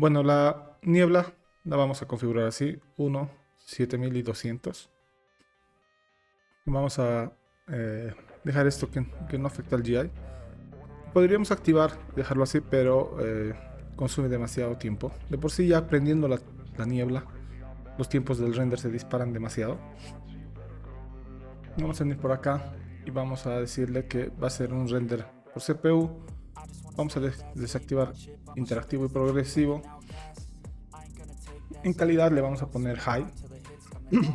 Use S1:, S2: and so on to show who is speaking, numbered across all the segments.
S1: Bueno, la niebla la vamos a configurar así, 1, 7200. Vamos a dejar esto que no afecta al GI. Podríamos activar, dejarlo así, pero consume demasiado tiempo. De por sí ya prendiendo la niebla, los tiempos del render se disparan demasiado. Vamos a venir por acá y vamos a decirle que va a ser un render por CPU. Vamos a desactivar interactivo y progresivo. En calidad le vamos a poner high.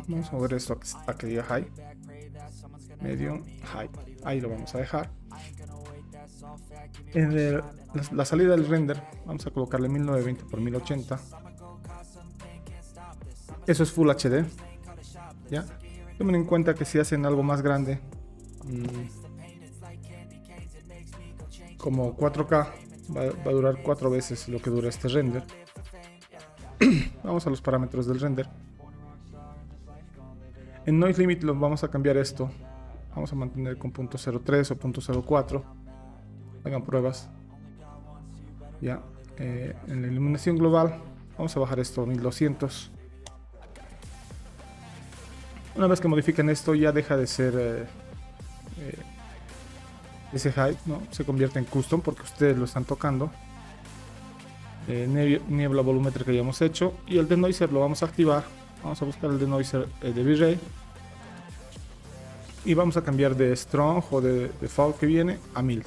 S1: Vamos a mover esto a que diga high. Medium, high. Ahí lo vamos a dejar. En la salida del render vamos a colocarle 1920 x 1080. Eso es Full HD. ¿Ya? Tomen en cuenta que si hacen algo más grande, como 4K, va a durar 4 veces lo que dura este render. Vamos a los parámetros del render. En Noise Limit lo vamos a cambiar esto. Vamos a mantener con .03 o .04. Hagan pruebas. Ya. En la iluminación global vamos a bajar esto a 1200. Una vez que modifiquen esto ya deja de ser ese high, ¿no? Se convierte en custom porque ustedes lo están tocando. Niebla volumétrica ya hemos hecho, y el denoiser lo vamos a activar. Vamos a buscar el denoiser de V-Ray y vamos a cambiar de strong o de default que viene a 1000.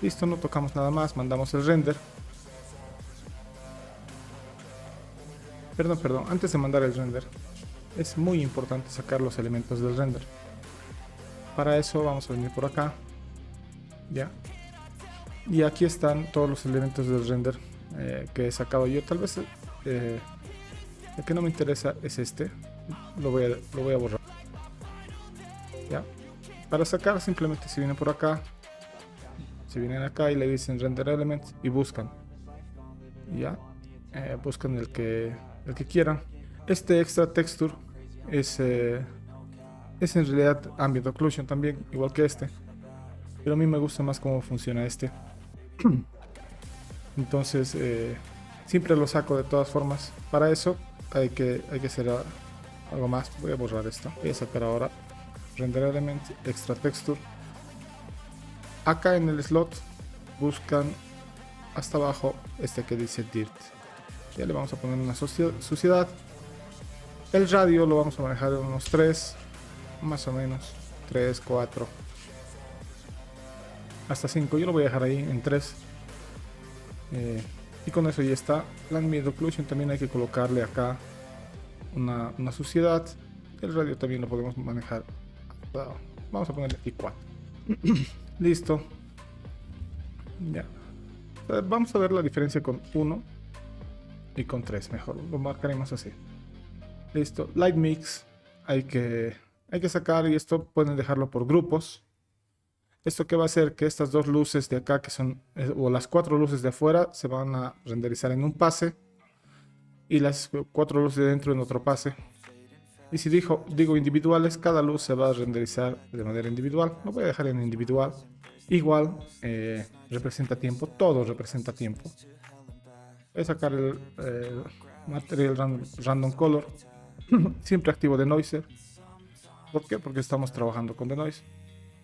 S1: Listo, no tocamos nada más, mandamos el render. Perdón, antes de mandar el render es muy importante sacar los elementos del render. Para eso vamos a venir por acá, ya, y aquí están todos los elementos del render que he sacado yo. Tal vez el que no me interesa es este. Lo voy a borrar. Ya. Para sacar simplemente se vienen por acá. Se vienen acá y le dicen render elements y buscan. Ya. Buscan el que quieran. Este extra texture es en realidad ambient occlusion también, igual que este. Pero a mí me gusta más cómo funciona este. Entonces siempre lo saco de todas formas. Para eso hay que hacer algo más. Voy a borrar esto. Voy a sacar ahora render element, extra texture. Acá en el slot buscan hasta abajo este que dice dirt. Ya le vamos a poner una suciedad. El radio lo vamos a manejar en unos 3, más o menos 3, 4 hasta 5. Yo lo voy a dejar ahí en 3. Y con eso ya está. La ambient occlusion también hay que colocarle acá una suciedad. El radio también lo podemos manejar. Vamos a ponerle aquí 4. Listo. Ya. Vamos a ver la diferencia con 1 y con 3. Mejor lo marcaremos así. Listo. Light mix hay que sacar, y esto pueden dejarlo por grupos. Esto que va a hacer que estas dos luces de acá, que son, o las 4 luces de afuera, se van a renderizar en un pase, y las 4 luces de dentro en otro pase. Y si digo individuales, cada luz se va a renderizar de manera individual. Lo voy a dejar en individual. Igual representa tiempo, todo representa tiempo. Voy a sacar el material random color. Siempre activo denoiser. ¿Por qué? Porque estamos trabajando con denoise.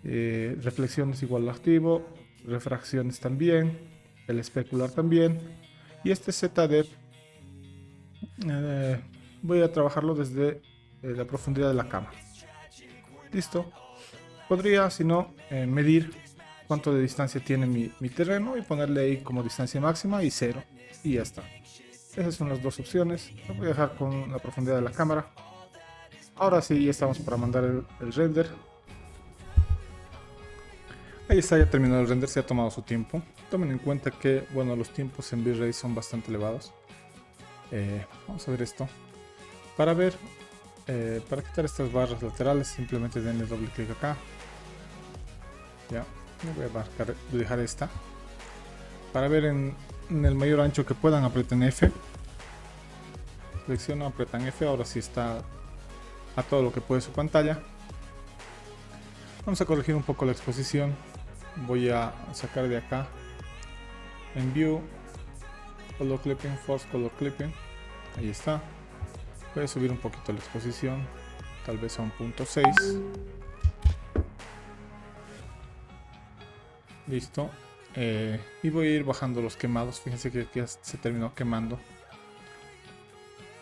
S1: Reflexiones igual lo activo, refracciones también, el especular también, y este ZDEP voy a trabajarlo desde la profundidad de la cama. Listo. Podría, si no, medir cuánto de distancia tiene mi terreno y ponerle ahí como distancia máxima y 0, y ya está. Esas son las dos opciones. Lo voy a dejar con la profundidad de la cámara. Ahora sí, ya estamos para mandar el render. Ahí está, ya terminado el render, se ha tomado su tiempo. Tomen en cuenta que, bueno, los tiempos en V-Ray son bastante elevados. Vamos a ver esto. Para quitar estas barras laterales, simplemente denle doble clic acá. Ya, me voy a dejar esta. Para ver en el mayor ancho que puedan, aprieten F. Selecciono, apretan F, ahora sí está a todo lo que puede su pantalla. Vamos a corregir un poco la exposición. Voy a sacar de acá en View, Color clipping, force color clipping. Ahí está. Voy a subir un poquito la exposición, tal vez a un punto 6. Listo. Y voy a ir bajando los quemados. Fíjense que ya se terminó quemando.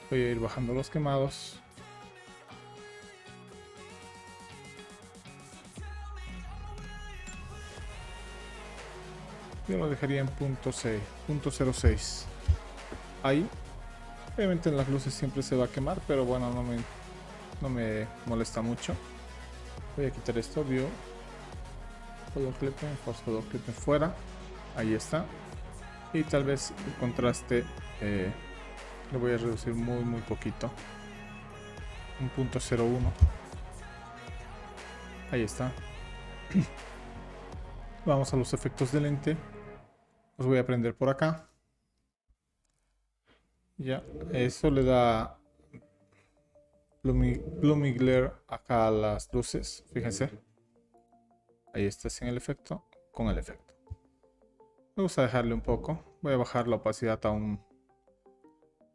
S1: Voy a ir bajando los quemados. Yo lo dejaría en punto 6, punto 06. Ahí. Obviamente en las luces siempre se va a quemar, pero bueno, no me molesta mucho. Voy a quitar esto, view. Color clipping, force color clipping fuera. Ahí está. Y tal vez el contraste lo voy a reducir muy poquito. Un punto 01. Ahí está. Vamos a los efectos de lente. Los voy a prender por acá. Ya, eso le da Bloomy Glare acá a las luces. Fíjense. Ahí está sin el efecto, con el efecto. Me gusta dejarle un poco. Voy a bajar la opacidad a un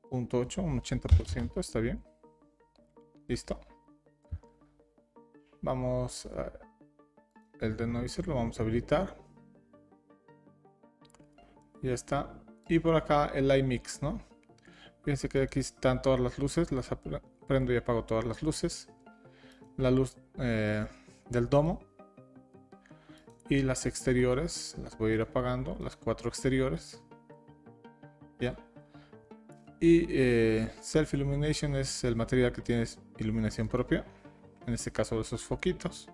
S1: punto 8, un 80%, está bien. Listo. Vamos a el denoiser, lo vamos a habilitar. Ya está. Y por acá el Light Mix, ¿no? Fíjense que aquí están todas las luces, las prendo y apago todas las luces. La luz del domo. Y las exteriores, las voy a ir apagando, las 4 exteriores. Ya. Y Self Illumination es el material que tiene iluminación propia. En este caso esos foquitos.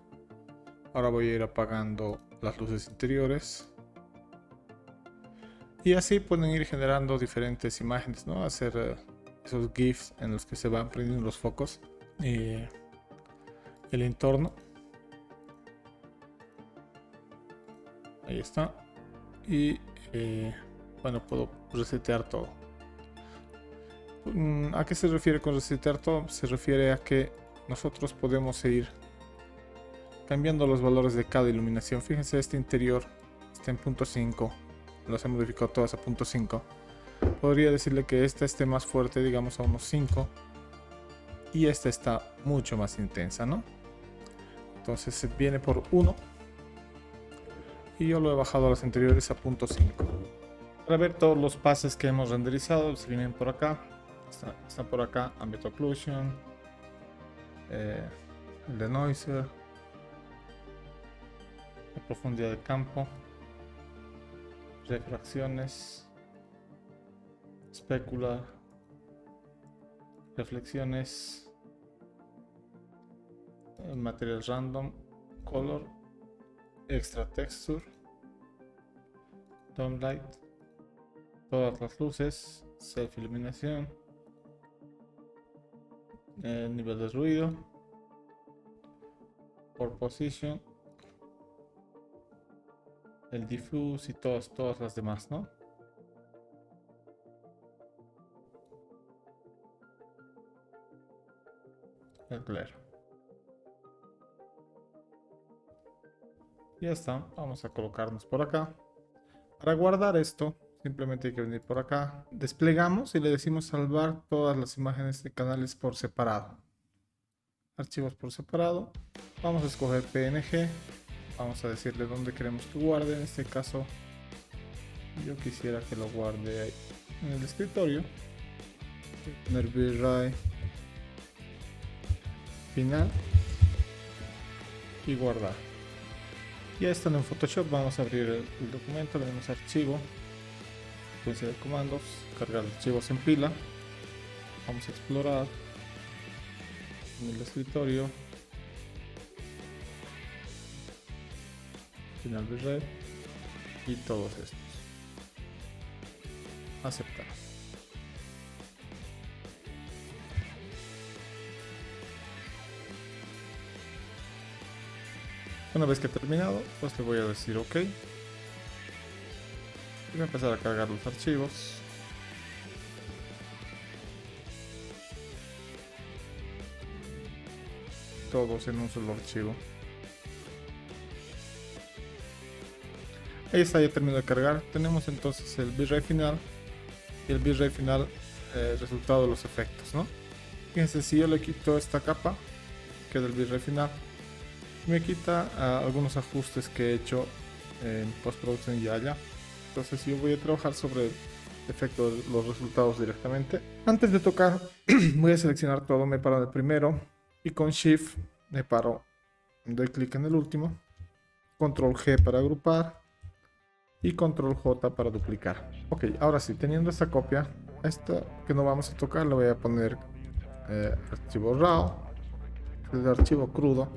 S1: Ahora voy a ir apagando las luces interiores. Y así pueden ir generando diferentes imágenes, ¿no? Hacer esos GIFs en los que se van prendiendo los focos. El entorno. Ahí está. Y bueno, puedo resetear todo. ¿A qué se refiere con resetear todo? Se refiere a que nosotros podemos ir cambiando los valores de cada iluminación. Fíjense, este interior está en punto 5. Los he modificado todas a punto 5. Podría decirle que esta esté más fuerte, digamos a unos 5. Y esta está mucho más intensa, ¿no? Entonces se viene por 1. Y yo lo he bajado a las anteriores a punto 5. Para ver todos los pases que hemos renderizado, se vienen por acá. Está por acá, Ambient Occlusion, el denoiser, la profundidad de campo, refracciones, specular, reflexiones, material random, color, extra texture, dome light, todas las luces, self iluminación, el nivel de ruido, por position, el diffuse y todas las demás, ¿no? El glare. Ya está, vamos a colocarnos por acá. Para guardar esto, simplemente hay que venir por acá, desplegamos y le decimos salvar todas las imágenes de canales por separado. Archivos por separado, vamos a escoger PNG, vamos a decirle dónde queremos que guarde. En este caso yo quisiera que lo guarde ahí en el escritorio. Poner V-Ray final y guardar. Ya están en Photoshop, vamos a abrir el documento, le damos archivo, secuencia de comandos, cargar archivos en pila, vamos a explorar en el escritorio, final de red y todos estos. Aceptar. Una vez que he terminado, pues le voy a decir OK. Y voy a empezar a cargar los archivos. Todos en un solo archivo. Ahí está, ya terminó de cargar. Tenemos entonces el V-Ray final y el bitrate final, resultado de los efectos, ¿no? Fíjense, si yo le quito esta capa, queda el bitrate final, me quita algunos ajustes que he hecho en postproducción ya. Entonces yo voy a trabajar sobre el efecto de los resultados directamente. Antes de tocar voy a seleccionar todo, me paro en el primero y con Shift me paro, doy clic en el último, Control G para agrupar y Control J para duplicar. Ok, ahora sí, teniendo esta copia, esta que no vamos a tocar le voy a poner archivo RAW, el archivo crudo.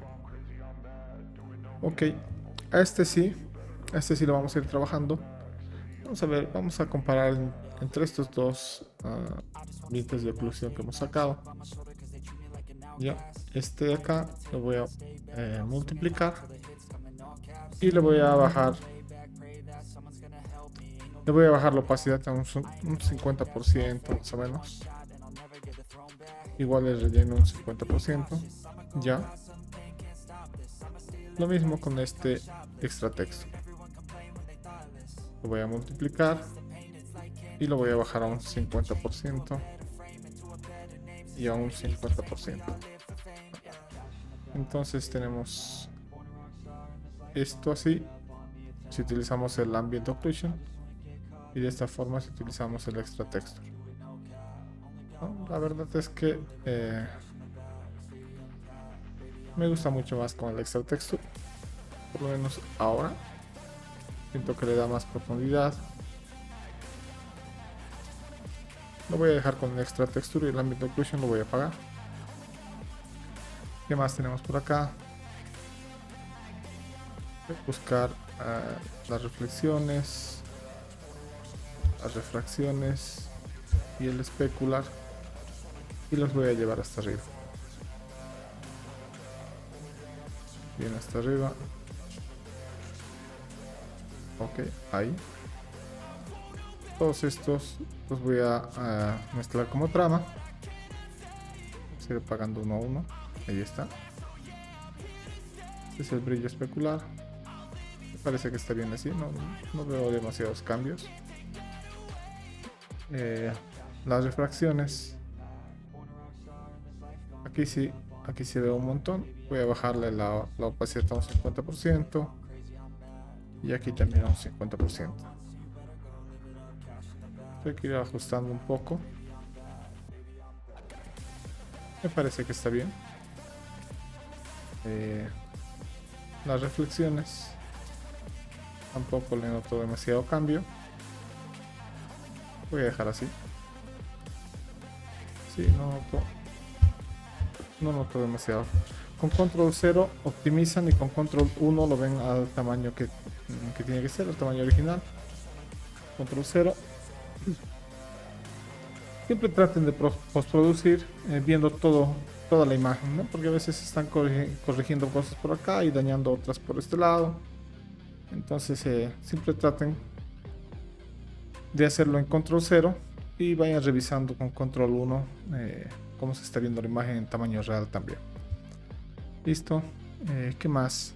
S1: Ok, a este sí lo vamos a ir trabajando. Vamos a ver, vamos a comparar entre estos dos límites de oclusión que hemos sacado. Ya, este de acá lo voy a multiplicar y le voy a bajar la opacidad a un 50% más o menos. Igual le relleno un 50%. Ya. Lo mismo con este extra texto. Lo voy a multiplicar y lo voy a bajar a un 50% y a un 50%. Entonces tenemos esto así si utilizamos el ambient occlusion, y de esta forma si utilizamos el extra texture, ¿no? La verdad es que me gusta mucho más con el extra texture, por lo menos ahora. Siento que le da más profundidad. Lo voy a dejar con el extra texture y el ambient occlusion lo voy a apagar. ¿Qué más tenemos por acá? Voy a buscar las reflexiones, las refracciones y el especular, y los voy a llevar hasta arriba. Bien, hasta arriba. Ok, ahí. Todos estos los voy a mezclar como trama. Vamos a ir apagando uno a uno. Ahí está. Este es el brillo especular. Me parece que está bien así. No veo demasiados cambios. Las refracciones. Aquí sí veo un montón. Voy a bajarle la opacidad a un 50%. Y aquí también a un 50%. Hay que ir ajustando un poco. Me parece que está bien. Las reflexiones tampoco le noto demasiado cambio. Voy a dejar así. Sí, no noto demasiado. Con control 0 optimizan y con control 1 lo ven al tamaño que tiene que ser, el tamaño original. Control 0. Siempre traten de postproducir viendo toda la imagen, ¿no? Porque a veces están corrigiendo cosas por acá y dañando otras por este lado. Entonces siempre traten de hacerlo en control 0 y vayan revisando con control 1 cómo se está viendo la imagen en tamaño real también. Listo. ¿Qué más?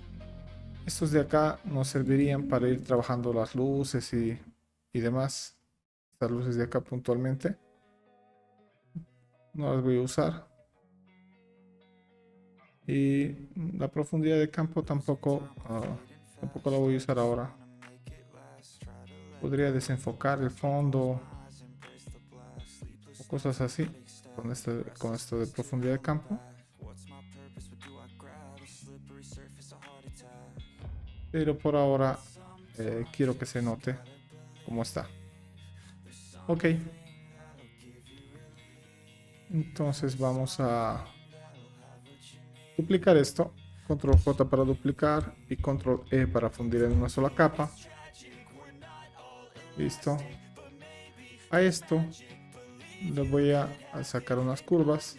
S1: Estos de acá nos servirían para ir trabajando las luces y demás. Estas luces de acá puntualmente no las voy a usar, y la profundidad de campo tampoco la voy a usar ahora. Podría desenfocar el fondo o cosas así con esto de profundidad de campo, pero por ahora quiero que se note cómo está. Ok, entonces vamos a duplicar esto. Control J para duplicar y Control E para fundir en una sola capa. Listo. A esto le voy a sacar unas curvas.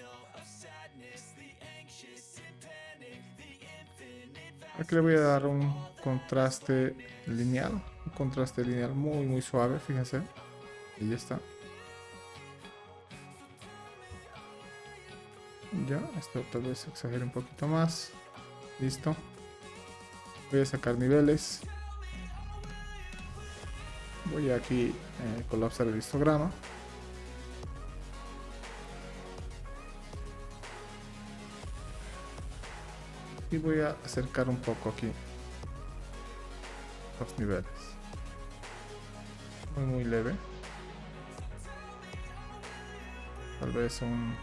S1: Aquí le voy a dar un contraste lineal. Un contraste lineal muy suave, fíjense. Y ya está. Ya, esto tal vez exagere un poquito más. Listo. Voy a sacar niveles. Voy a aquí colapsar el histograma. Y voy a acercar un poco aquí los niveles. Muy leve. Tal vez un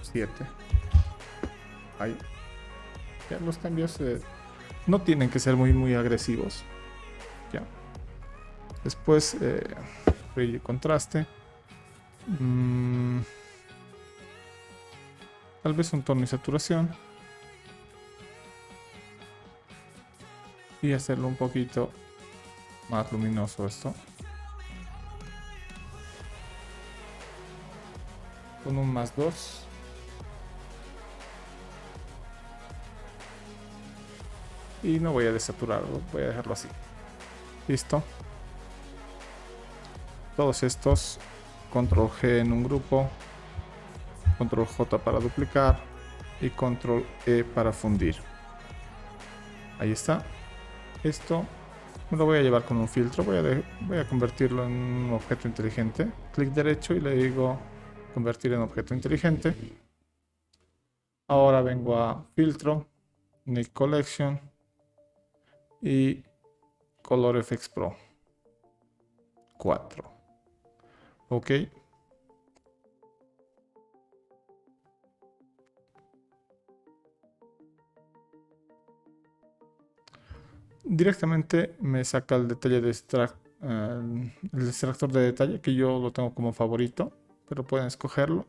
S1: 7. Ahí. Ya los cambios no tienen que ser muy agresivos. Ya. Después brillo y contraste. Tal vez un tono y saturación. Y hacerlo un poquito más luminoso esto. Con un +2. Y no voy a desaturarlo, voy a dejarlo así. Listo. Todos estos, control G en un grupo, control J para duplicar y control E para fundir. Ahí está. Esto me lo voy a llevar con un filtro, voy a convertirlo en un objeto inteligente. Clic derecho y le digo convertir en objeto inteligente. Ahora vengo a filtro, Nick Collection y Color FX Pro 4. Ok. Directamente me saca el detalle de el extractor de detalle, que yo lo tengo como favorito, pero pueden escogerlo.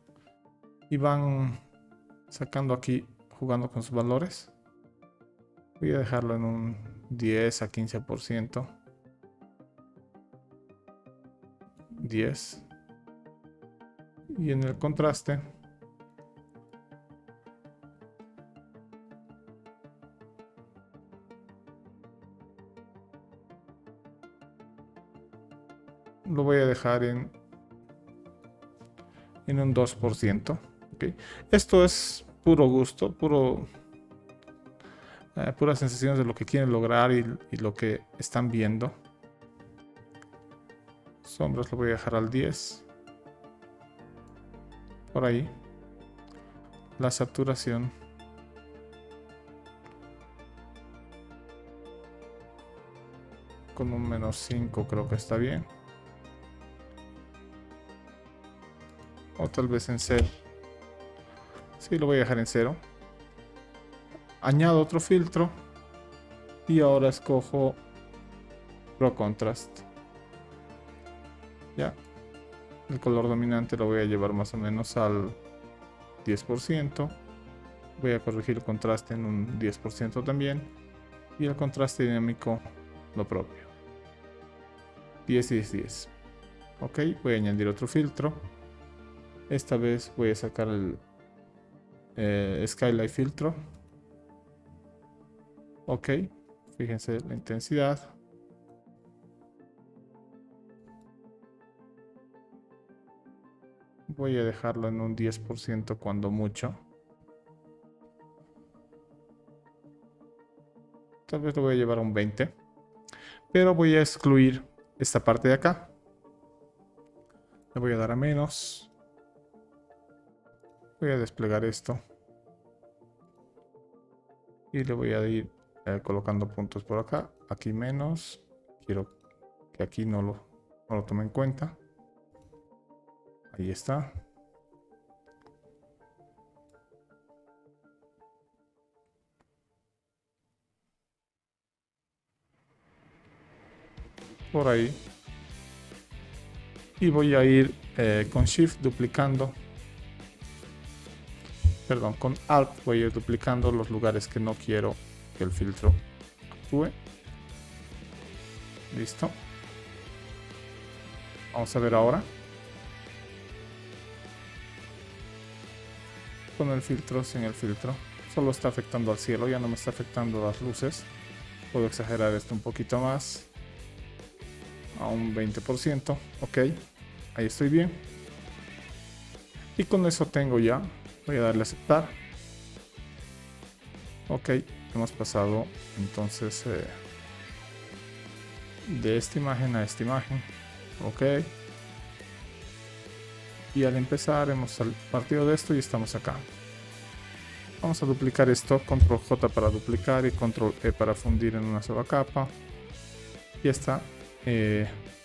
S1: Y van sacando aquí, jugando con sus valores. Voy a dejarlo en un 10 a 15%. 10. Y en el contraste lo voy a dejar en un 2%. Okay. Esto es puro gusto, puras sensaciones de lo que quieren lograr y lo que están viendo. Sombras lo voy a dejar al 10. Por ahí. La saturación. Con un -5 creo que está bien. O tal vez en 0. Sí, lo voy a dejar en 0. Añado otro filtro. Y ahora escojo Pro Contrast. Ya. El color dominante lo voy a llevar más o menos al 10%. Voy a corregir el contraste en un 10% también. Y el contraste dinámico lo propio. 10, 10, 10. Ok, voy a añadir otro filtro. Esta vez voy a sacar el Skylight filtro. Ok, fíjense la intensidad. Voy a dejarlo en un 10% cuando mucho. Tal vez lo voy a llevar a un 20. Pero voy a excluir esta parte de acá. Le voy a dar a menos. Voy a desplegar esto. Y le voy a ir colocando puntos por acá. Aquí menos. Quiero que aquí no lo tome en cuenta. Ahí está. Por ahí. Y voy a ir con Shift duplicando. Perdón, con Alt voy a ir duplicando los lugares que no quiero que el filtro actúe. Listo. Vamos a ver ahora. Con el filtro, sin el filtro. Solo está afectando al cielo, ya no me está afectando las luces. Puedo exagerar esto un poquito más. A un 20%. Ok. Ahí estoy bien. Y con eso tengo ya. Voy a darle a aceptar. Ok. Hemos pasado entonces de esta imagen a esta imagen. Ok. Y al empezar hemos partido de esto y estamos acá. Vamos a duplicar esto, control J para duplicar y control E para fundir en una sola capa. Ya está.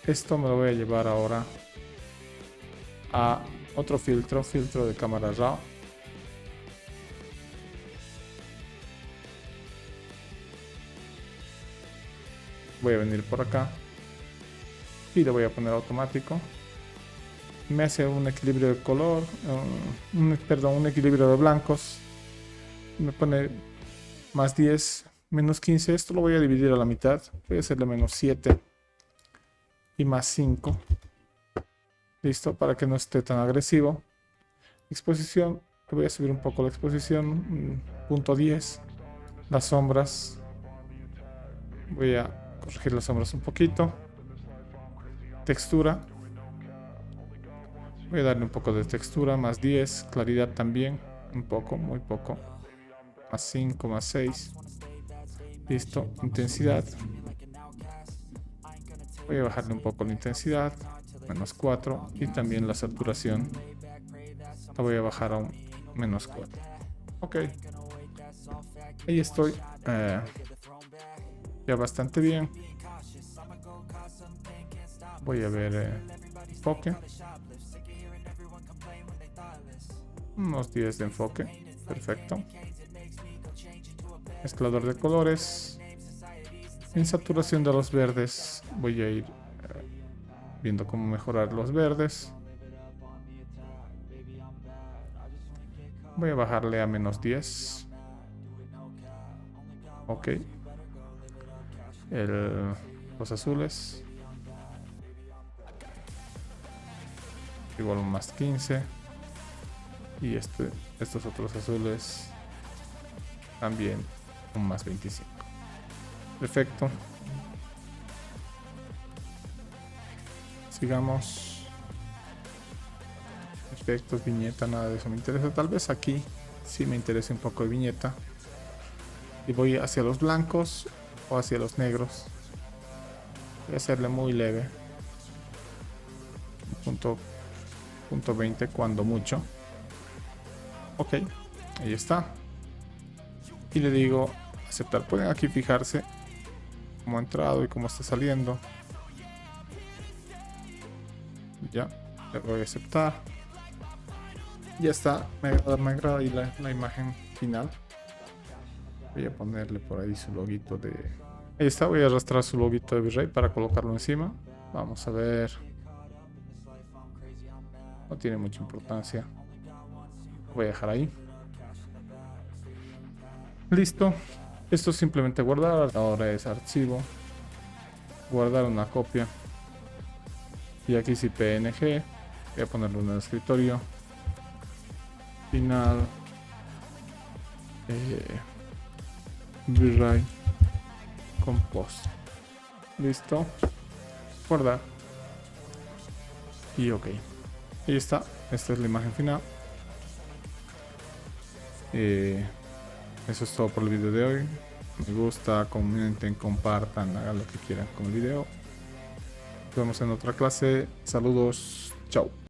S1: Esto me lo voy a llevar ahora a otro filtro de cámara RAW. Voy a venir por acá y le voy a poner automático. Me hace un equilibrio de color, un equilibrio de blancos. Me pone más 10, menos 15. Esto lo voy a dividir a la mitad. Voy a hacerle menos 7 y más 5. Listo, para que no esté tan agresivo. Exposición, le voy a subir un poco la exposición, punto 10. Las sombras, voy a corregir las sombras un poquito. Textura, voy a darle un poco de textura, más 10. Claridad también, un poco, muy poco. Más 5, más 6. Listo, intensidad. Voy a bajarle un poco la intensidad, menos 4. Y también la saturación la voy a bajar a un menos 4. Ok, ahí estoy. Ya bastante bien. Voy a ver enfoque. Unos 10 de enfoque. Perfecto. Mezclador de colores. En saturación de los verdes voy a ir viendo cómo mejorar los verdes. Voy a bajarle a menos 10. Ok. Los azules. Igual un más 15. Y estos otros azules también un más 25. Perfecto. Sigamos. Efectos, viñeta, nada de eso me interesa. Tal vez aquí sí me interesa un poco de viñeta. Y voy hacia los blancos o hacia los negros. Voy a hacerle muy leve. Punto 20 cuando mucho. Ok, ahí está. Y le digo aceptar. Pueden aquí fijarse cómo ha entrado y cómo está saliendo. Ya, le voy a aceptar. Ya está, me agrada ahí la imagen final. Voy a ponerle por ahí su loguito de... Ahí está, voy a arrastrar su loguito de V-Ray para colocarlo encima. Vamos a ver. No tiene mucha importancia. Lo voy a dejar ahí. Listo. Esto es simplemente guardar. Ahora es archivo. Guardar una copia. Y aquí sí PNG. Voy a ponerlo en el escritorio. Final. V-Ray Compose. Listo. Guardar. Y ok. Ahí está. Esta es la imagen final. Eso es todo por el video de hoy. Me gusta, comenten, compartan, hagan lo que quieran con el video. Nos vemos en otra clase. Saludos. Chao.